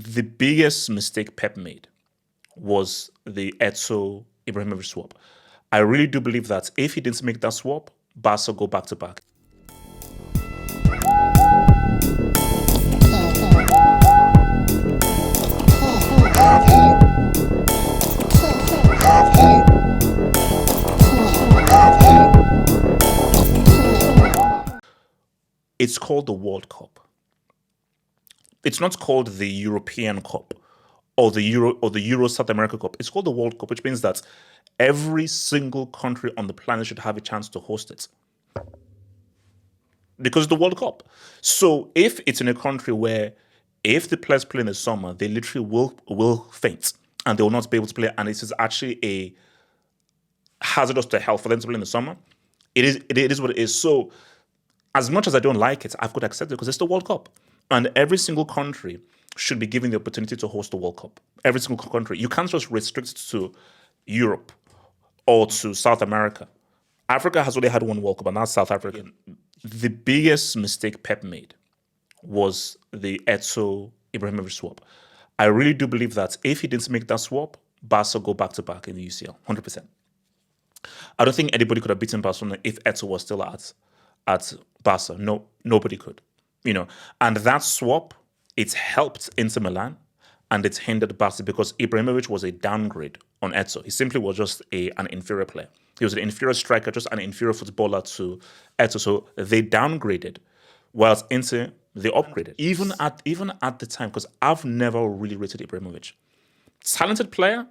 The biggest mistake Pep made was the Eto'o Ibrahimovic swap. I really do believe that if he didn't make that swap, Barca go back to back. It's called the World Cup. It's not called the European Cup or the Euro South America Cup. It's called the World Cup, which means that every single country on the planet should have a chance to host it. Because it's the World Cup. So if it's in a country where if the players play in the summer, they literally will faint and they will not be able to play, and it is actually a hazardous to health for them to play in the summer, it is what it is. So as much as I don't like it, I've got to accept it because it's the World Cup. And every single country should be given the opportunity to host the World Cup. Every single country. You can't just restrict it to Europe or to South America. Africa has only had one World Cup, and that's South Africa. The biggest mistake Pep made was the Eto'o Ibrahimovic swap. I really do believe that if he didn't make that swap, Barca go back to back in the UCL, 100%. I don't think anybody could have beaten Barcelona if Eto'o was still at Barca. No, nobody could. And that swap, it's helped Inter Milan and it's hindered Barca because Ibrahimovic was a downgrade on Eto'o. He simply was just an inferior player. He was an inferior striker, just an inferior footballer to Eto'o. So they downgraded, whilst Inter, they upgraded. Even at the time, because I've never really rated Ibrahimovic. Talented player,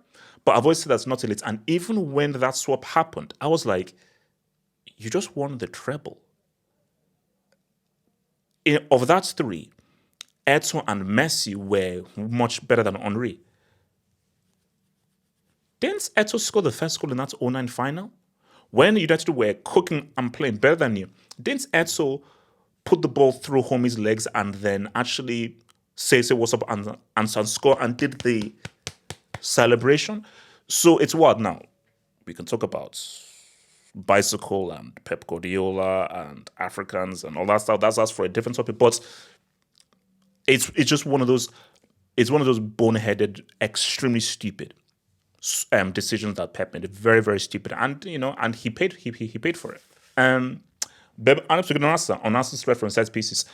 but I've always said that's not elite. And even when that swap happened, I was like, you just won the treble. Of that three, Eto'o and Messi were much better than Henry. Didn't Eto'o score the first goal in that 2009 final? When United were cooking and playing better than you, didn't Eto'o put the ball through homie's legs and then actually say what's up and score and did the celebration? So it's what now? We can talk about bicycle and Pep Guardiola and Africans and all that stuff. That's us for a different topic. But it's just one of those. It's one of those boneheaded, extremely stupid decisions that Pep made. Very, very stupid, and and he paid. He paid for it. On Arsenal's threat from set pieces,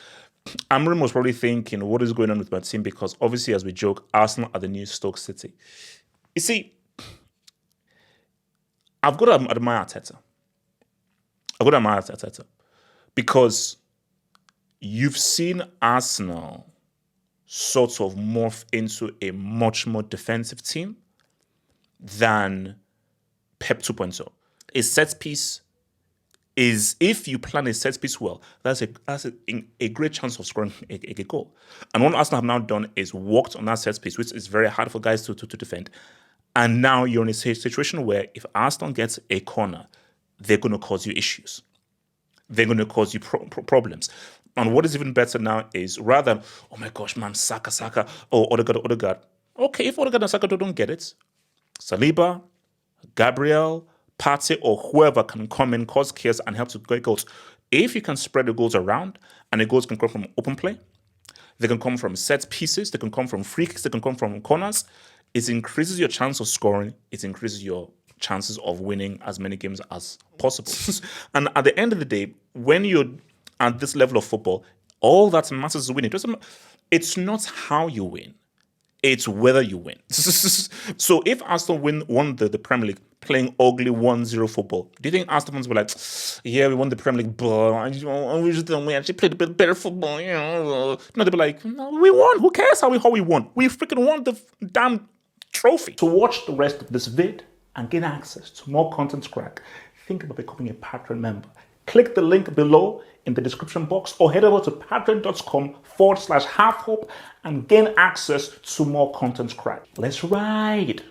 Amram was probably thinking, what is going on with my team? Because obviously, as we joke, Arsenal are the new Stoke City. You see, I've got to admire Arteta. Because you've seen Arsenal sort of morph into a much more defensive team than Pep 2.0. A set piece is, if you plan a set piece well, that's a great chance of scoring a goal. And what Arsenal have now done is worked on that set piece, which is very hard for guys to defend. And now you're in a situation where if Arsenal gets a corner, they're going to cause you issues. They're going to cause you problems. And what is even better now is rather than, oh my gosh, man, Saka, or Odegaard. Okay, if Odegaard and Saka don't get it, Saliba, Gabriel, Partey, or whoever can come in, cause chaos, and help to get goals. If you can spread the goals around, and the goals can come from open play, they can come from set pieces, they can come from free kicks, they can come from corners, it increases your chance of scoring, it increases your chances of winning as many games as possible. And at the end of the day, when you're at this level of football, all that matters is winning. It's not how you win, it's whether you win. So if Arsenal won the Premier League playing ugly 1-0 football, do you think Arsenal fans were like, yeah, we won the Premier League, but we actually played a bit better football? No, they'd be like, no, we won. Who cares how we won? We freaking won the damn trophy. To watch the rest of this vid and gain access to more content crack, think about becoming a Patreon member. Click the link below in the description box or head over to patreon.com/halfhope and gain access to more content crack. Let's ride.